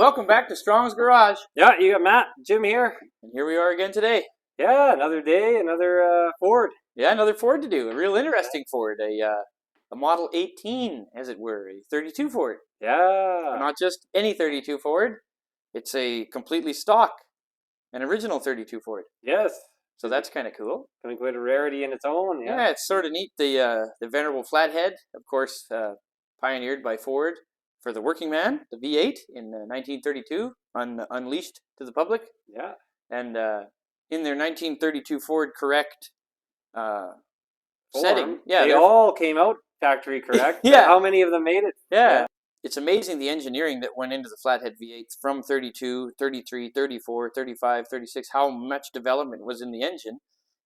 Welcome back to Strong's Garage. Yeah, you got Matt, Jim here. And here we are again today. Yeah, another day, another Ford. Yeah, another Ford to do. A real interesting Ford. A Model 18, as it were. A 32 Ford. Yeah. But not just any 32 Ford. It's a completely stock, an original 32 Ford. Yes. So that's kind of cool. Kind of quite a rarity in its own. Yeah, it's sort of neat. The venerable Flathead, of course, pioneered by Ford for the working man, the V8 in 1932, unleashed to the public. Yeah. And in their 1932 Ford Correct setting, yeah, they all came out factory correct. Yeah. How many of them made it? Yeah. It's amazing the engineering that went into the Flathead V8s from 32, 33, 34, 35, 36, how much development was in the engine.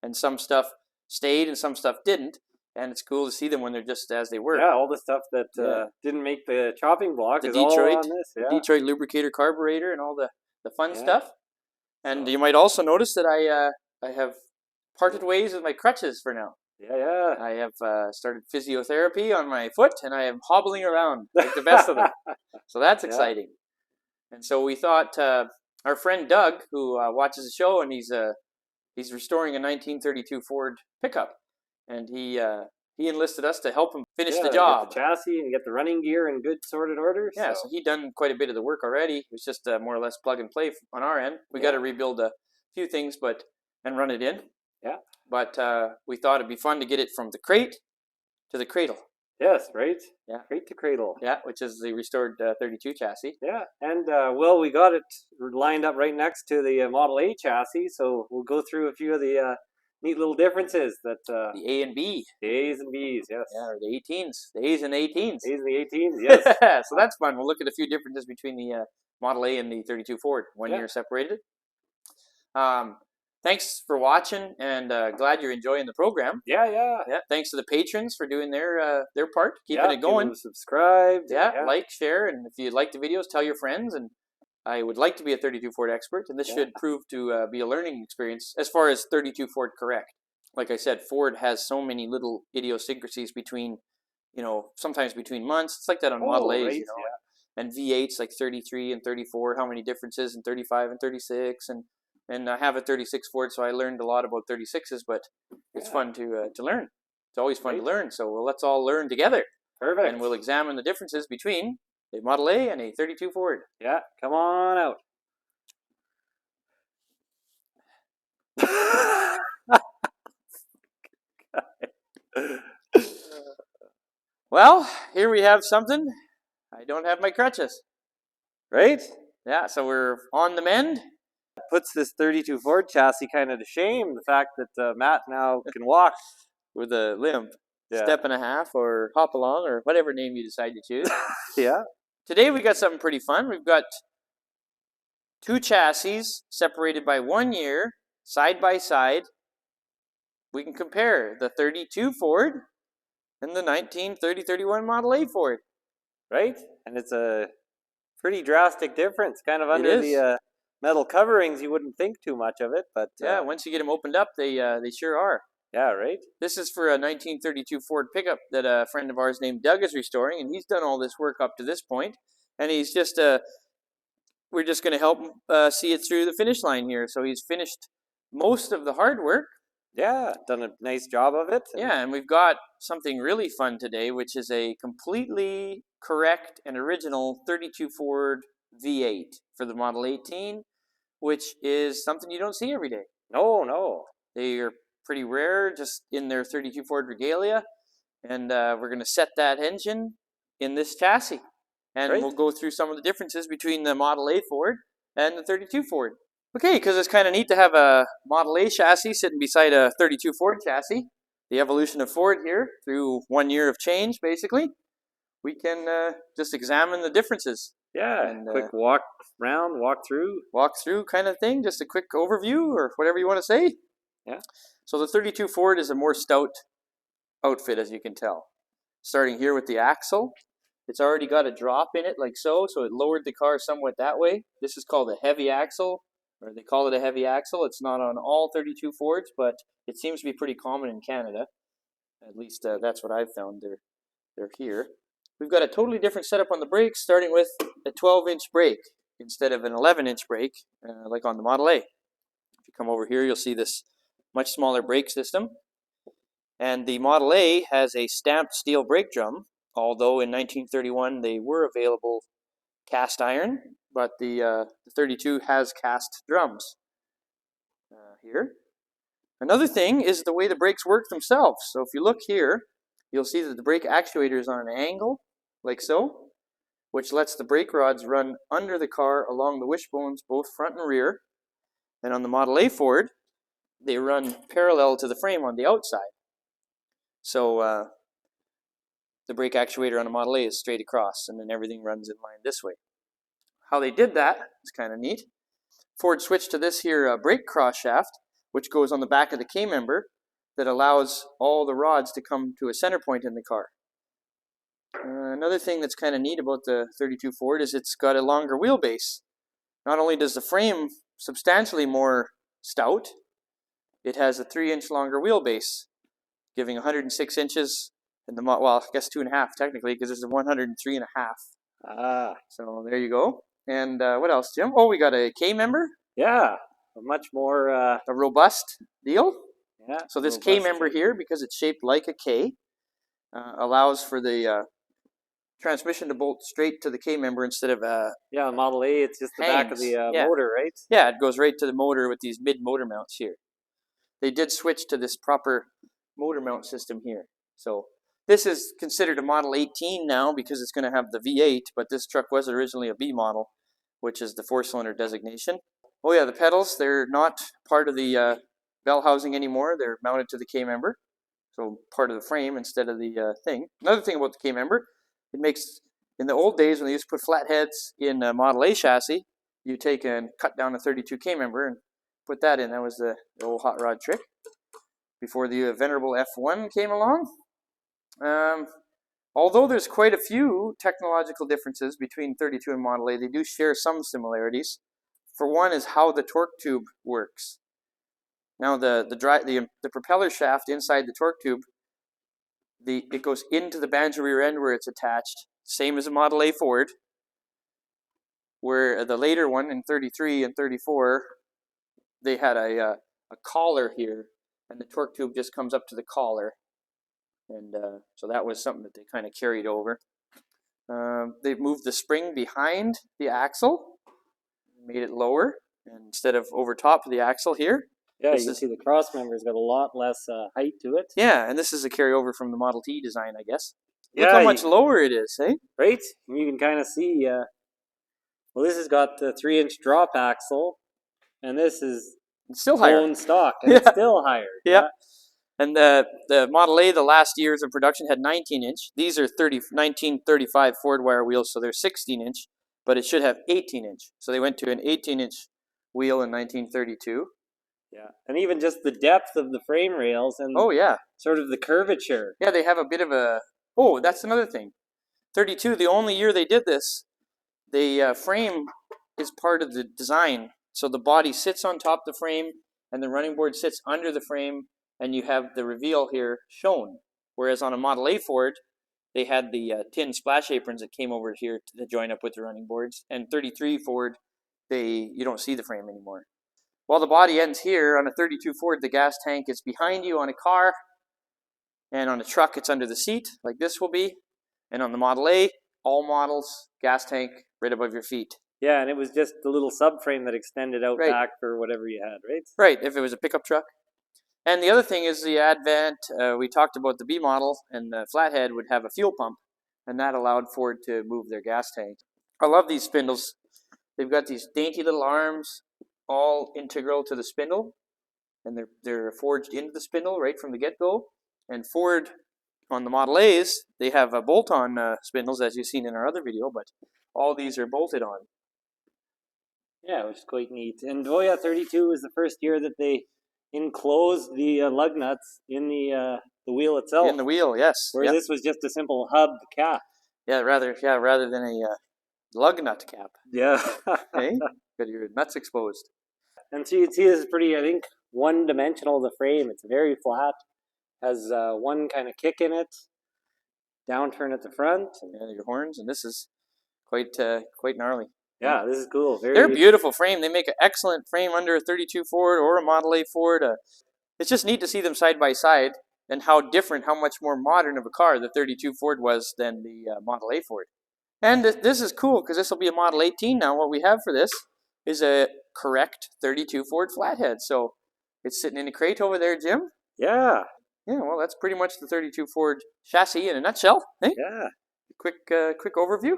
And some stuff stayed and some stuff didn't. And it's cool to see them when they're just as they were. Yeah, all the stuff that didn't make the chopping block the is Detroit, all on this. Yeah. Detroit lubricator carburetor and all the fun stuff. And you might also notice that I have parted ways with my crutches for now. Yeah. I have started physiotherapy on my foot, and I am hobbling around like the best of them. So that's exciting. And so we thought our friend Doug, who watches the show, and he's restoring a 1932 Ford pickup, and he enlisted us to help him finish the job. Get the chassis and get the running gear in good sorted order. Yeah, so he done quite a bit of the work already. It was just more or less plug and play on our end. We got to rebuild a few things, and run it in. Yeah. But we thought it'd be fun to get it from the crate to the cradle. Yes, right? Yeah. Crate to cradle. Yeah, which is the restored 32 chassis. Yeah, and we got it lined up right next to the Model A chassis, so we'll go through a few of the neat little differences that... the A and B. The A's and B's, yes. Yeah, or the 18s. The A's and the 18s. A's and the 18s, yes. So that's fun. We'll look at a few differences between the Model A and the 32 Ford. 1 year separated. Thanks for watching, and glad you're enjoying the program. Yeah. Thanks to the patrons for doing their part, keeping it going. Subscribed. Like, share, and if you like the videos, tell your friends. And I would like to be a 32 Ford expert, and this should prove to be a learning experience as far as 32 Ford Correct. Like I said, Ford has so many little idiosyncrasies between, sometimes between months. It's like that on Model A's, right. And V8's like 33 and 34, how many differences, and 35 and 36, and I have a 36 Ford, so I learned a lot about 36s, but it's fun to learn. It's always fun to learn, so let's all learn together. Perfect. And we'll examine the differences between a Model A and a 32 Ford. Yeah, come on out. Well, here we have something. I don't have my crutches. Right? Yeah, so we're on the mend. Puts this 32 Ford chassis kind of to shame, the fact that Matt now can walk with a limp, step and a half, or hop along, or whatever name you decide to choose. Yeah. Today we got something pretty fun. We've got two chassis separated by 1 year, side by side. We can compare the 32 Ford and the 1930-31 Model A Ford. Right? And it's a pretty drastic difference. Kind of under the metal coverings, you wouldn't think too much of it, but yeah, once you get them opened up, they sure are. Yeah, right. This is for a 1932 Ford pickup that a friend of ours named Doug is restoring, and he's done all this work up to this point, and he's just we're just going to help him see it through the finish line here. So he's finished most of the hard work. Yeah, done a nice job of it. Yeah, and we've got something really fun today, which is a completely correct and original 32 Ford V8 for the Model 18, which is something you don't see every day. No. They are pretty rare, just in their 32 Ford regalia, and we're going to set that engine in this chassis, and we'll go through some of the differences between the Model A Ford and the 32 Ford. Okay, because it's kind of neat to have a Model A chassis sitting beside a 32 Ford chassis, the evolution of Ford here through 1 year of change, basically. We can just examine the differences. Yeah, and quick walk through kind of thing, just a quick overview or whatever you want to say. Yeah. So the 32 Ford is a more stout outfit, as you can tell. Starting here with the axle. It's already got a drop in it like so it lowered the car somewhat that way. This is called a heavy axle, or they call it a heavy axle. It's not on all 32 Fords, but it seems to be pretty common in Canada. At least that's what I've found. They're here. We've got a totally different setup on the brakes, starting with a 12-inch brake. instead of an 11-inch brake like on the Model A. If you come over here, you'll see this much smaller brake system. And the Model A has a stamped steel brake drum, although in 1931 they were available cast iron, but the 32 has cast drums here. Another thing is the way the brakes work themselves. So if you look here, you'll see that the brake actuator is on an angle, like so, which lets the brake rods run under the car along the wishbones, both front and rear. And on the Model A Ford, they run parallel to the frame on the outside. So the brake actuator on a Model A is straight across, and then everything runs in line this way. How they did that is kind of neat. Ford switched to this here brake cross shaft, which goes on the back of the K-member, that allows all the rods to come to a center point in the car. Another thing that's kind of neat about the 32 Ford is it's got a longer wheelbase. Not only does the frame substantially more stout, it has a 3-inch longer wheelbase, giving 106 inches in the, well, I guess 2.5 technically, because there's a 103.5. So there you go. And what else, Jim? Oh, we got a K-member. Yeah, a much more a robust deal. Yeah. So this K-member here, because it's shaped like a K, allows for the transmission to bolt straight to the K-member instead of yeah, Model A, it's just the back of the motor, right? Yeah, it goes right to the motor with these mid-motor mounts here. They did switch to this proper motor mount system here. So this is considered a Model 18 now because it's going to have the V8, but this truck was originally a B model, which is the 4-cylinder designation. Oh yeah, the pedals, they're not part of the bell housing anymore. They're mounted to the K-member, so part of the frame instead of the thing. Another thing about the K-member, it makes, in the old days when they used to put flatheads in a Model A chassis, you take and cut down a 32 K-member and put that in. That was the old hot rod trick before the venerable F1 came along. Although there's quite a few technological differences between 32 and Model A, they do share some similarities. For one is how the torque tube works. Now the propeller shaft inside the torque tube, it goes into the banjo rear end where it's attached, same as a Model A Ford, where the later one in 33 and 34, they had a collar here, and the torque tube just comes up to the collar. And so that was something that they kind of carried over. They've moved the spring behind the axle, made it lower, and instead of over top of the axle here. Yeah, you can see the cross member's got a lot less height to it. Yeah, and this is a carryover from the Model T design, I guess. Look how much lower it is, eh? Right? You can kind of see, well, this has got the 3-inch drop axle, and this is still higher. Bone stock, and it's still higher. Yeah. And the Model A, the last years of production, had 19-inch. These are 1935 Ford wire wheels, so they're 16-inch, but it should have 18-inch. So they went to an 18-inch wheel in 1932. Yeah, and even just the depth of the frame rails and sort of the curvature. Yeah, they have a bit of a... Oh, that's another thing. 32, the only year they did this, the frame is part of the design. So the body sits on top of the frame, and the running board sits under the frame, and you have the reveal here shown. Whereas on a Model A Ford, they had the tin splash aprons that came over here to join up with the running boards. And 33 Ford, you don't see the frame anymore. Well, the body ends here. On a 32 Ford, the gas tank is behind you on a car, and on a truck, it's under the seat, like this will be. And on the Model A, all models, gas tank right above your feet. Yeah, and it was just the little subframe that extended out back for whatever you had, right? Right, if it was a pickup truck. And the other thing is the advent, we talked about the B model, and the Flathead would have a fuel pump, and that allowed Ford to move their gas tank. I love these spindles. They've got these dainty little arms, all integral to the spindle, and they're forged into the spindle right from the get-go. And Ford, on the Model A's, they have bolt-on spindles, as you've seen in our other video, but all these are bolted on. Yeah, which is quite neat. And 32 was the first year that they enclosed the lug nuts in the wheel itself. In the wheel, yes. Whereas this was just a simple hub cap. Yeah, rather than a lug nut cap. Yeah. Hey, got your nuts exposed. And so you can see this is pretty, I think, one-dimensional, the frame. It's very flat. Has one kind of kick in it. Downturn at the front. And your horns, and this is quite gnarly. Yeah, this is cool. They're a beautiful frame. They make an excellent frame under a 32 Ford or a Model A Ford. It's just neat to see them side by side and how different, how much more modern of a car the 32 Ford was than the Model A Ford. And this is cool because this will be a Model 18 now. What we have for this is a correct 32 Ford Flathead. So it's sitting in a crate over there, Jim. Yeah. Yeah, well, that's pretty much the 32 Ford chassis in a nutshell. Eh? Yeah. Quick overview.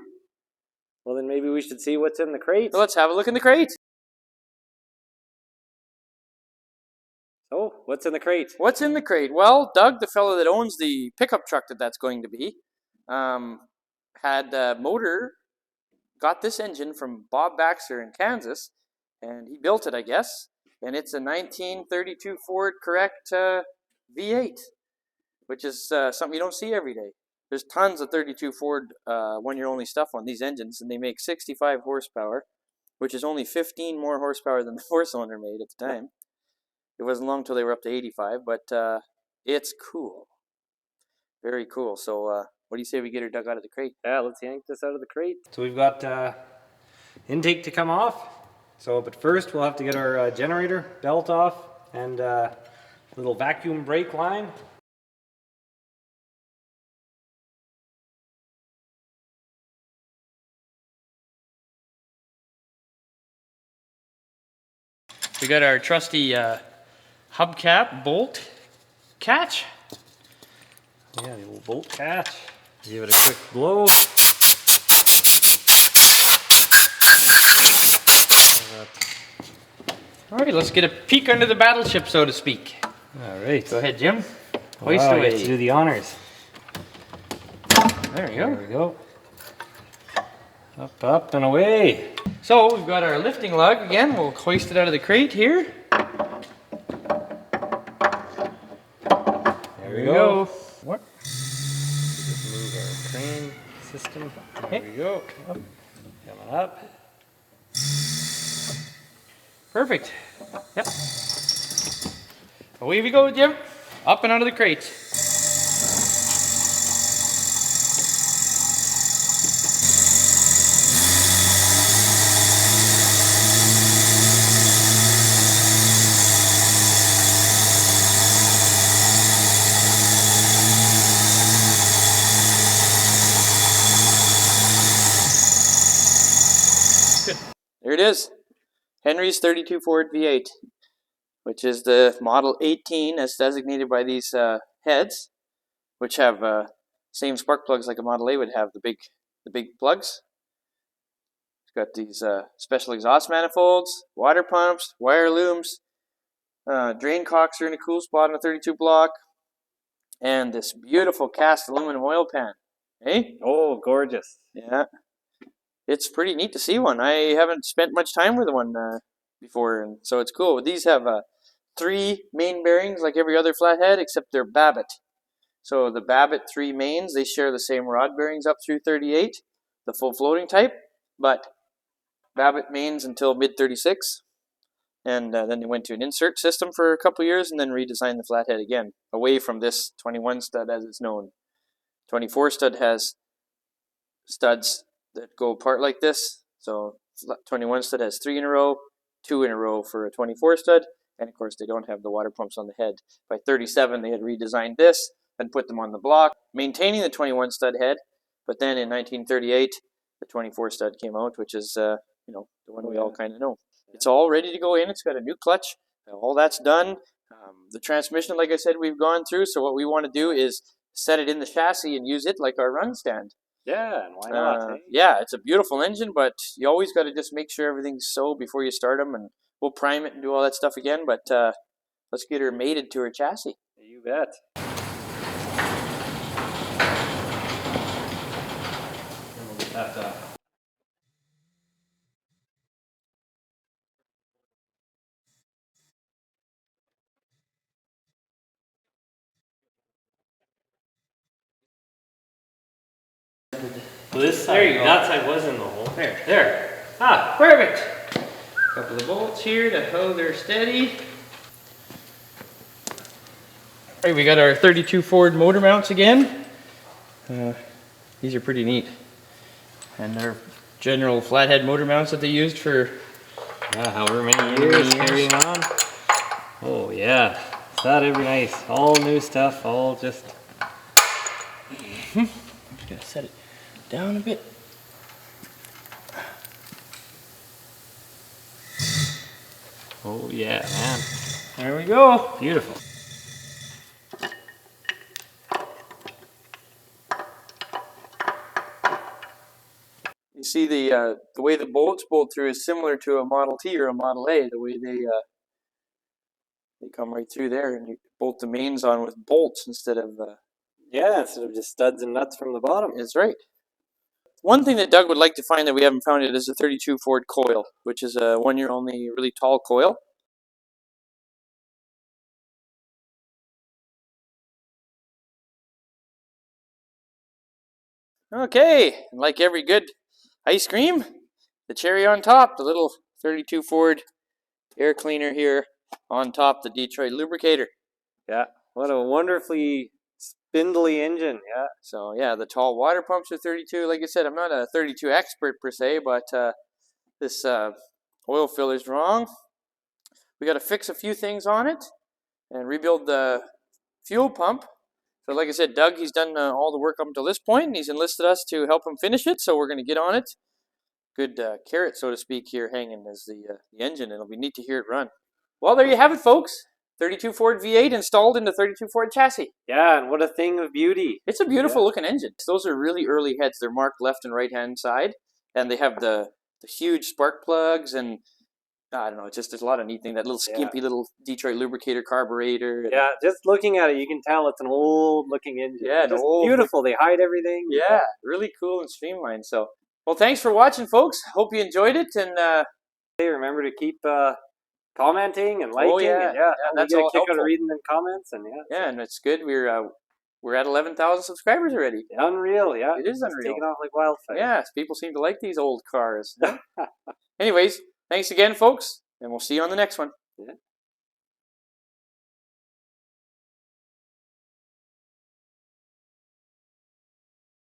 Well, then maybe we should see what's in the crate. So let's have a look in the crate. Oh, what's in the crate? What's in the crate? Well, Doug, the fellow that owns the pickup truck that's going to be, had a motor, got this engine from Bob Baxter in Kansas, and he built it, I guess. And it's a 1932 Ford correct V8, which is something you don't see every day. There's tons of 32 Ford one-year-only stuff on these engines, and they make 65 horsepower, which is only 15 more horsepower than the four-cylinder made at the time. It wasn't long until they were up to 85, but it's cool. Very cool. So what do you say we get her dug out of the crate? Yeah, let's yank this out of the crate. So we've got intake to come off. But first we'll have to get our generator belt off and little vacuum brake line. We got our trusty hubcap bolt catch. Yeah, the old bolt catch. Give it a quick blow. All right, let's get a peek under the battleship, so to speak. All right. Go ahead, Jim. Hoist away. away. Let's do the honors. There we go. There we go. Up, up, and away. So we've got our lifting lug again. We'll hoist it out of the crate here. There we go. What? Just move our crane system. There we go. Up. Coming up. Perfect. Yep. Away we go, Jim. Up and out of the crate. There it is. Henry's 32 Ford V8, which is the Model 18 as designated by these heads, which have same spark plugs like a Model A would have, the big plugs. It's got these special exhaust manifolds, water pumps, wire looms, drain cocks are in a cool spot on a 32 block, and this beautiful cast aluminum oil pan. Hey? Oh, gorgeous. Yeah. It's pretty neat to see one. I haven't spent much time with one before, and so it's cool. These have 3 main bearings like every other flathead, except they're Babbitt. So the Babbitt 3 mains, they share the same rod bearings up through 38, the full floating type, but Babbitt mains until mid-36, and then they went to an insert system for a couple years and then redesigned the flathead again, away from this 21 stud as it's known. 24 stud has studs that go apart like this. So 21 stud has 3 in a row, 2 in a row for a 24 stud, and of course they don't have the water pumps on the head. By 37 they had redesigned this and put them on the block, maintaining the 21 stud head, but then in 1938 the 24 stud came out, which is the one we all kind of know. It's all ready to go in. It's got a new clutch. All that's done. The transmission, like I said, we've gone through, so what we want to do is set it in the chassis and use it like our run stand. Yeah, and why not? Eh? Yeah, it's a beautiful engine, but you always got to just make sure everything's so before you start them, and we'll prime it and do all that stuff again, but let's get her mated to her chassis. You bet. So this side, there you go. That side was in the hole. There. Ah, perfect. A couple of bolts here to hold her steady. All right, we got our 32 Ford motor mounts again. These are pretty neat. And they're general flathead motor mounts that they used for however many years carrying on. Oh yeah, that'd be nice. All new stuff, all just... Just gotta set it down a bit. Oh yeah, man. There we go. Beautiful. You see the way the bolts bolt through is similar to a Model T or a Model A. The way they come right through there, and you bolt the mains on with bolts instead of instead of just studs and nuts from the bottom. That's right. One thing that Doug would like to find that we haven't found yet is a 32 Ford coil, which is a 1 year only really tall coil. Okay, like every good ice cream, the cherry on top, the little 32 Ford air cleaner here on top, the Detroit lubricator. Yeah, what a wonderfully spindly engine, yeah. So yeah, the tall water pumps are 32. Like I said, I'm not a 32 expert per se, but this oil filler's wrong. We got to fix a few things on it and rebuild the fuel pump. So like I said, Doug, he's done all the work up until this point, and he's enlisted us to help him finish it, so we're going to get on it. Good carrot, so to speak, here hanging as the engine. It'll be neat to hear it run. Well, there you have it, folks. 32 Ford V8 installed in the 32 Ford chassis. Yeah, and what a thing of beauty. It's a beautiful looking engine. Those are really early heads. They're marked left and right hand side, and they have the huge spark plugs, and I don't know, just there's a lot of neat things. That little skimpy little Detroit lubricator carburetor. Yeah, just looking at it, you can tell it's an old looking engine. Yeah, just beautiful. They hide everything. Yeah, really cool and streamlined. So, well, thanks for watching, folks. Hope you enjoyed it, and hey, remember to keep commenting and liking. Oh yeah, and that's all all kick helpful. out of reading them comments, and and it's good. We're at 11,000 subscribers already. Unreal, yeah. It is unreal. It's taking off like wildfire. Yeah, people seem to like these old cars. Anyways, thanks again, folks, and we'll see you on the next one. Yeah.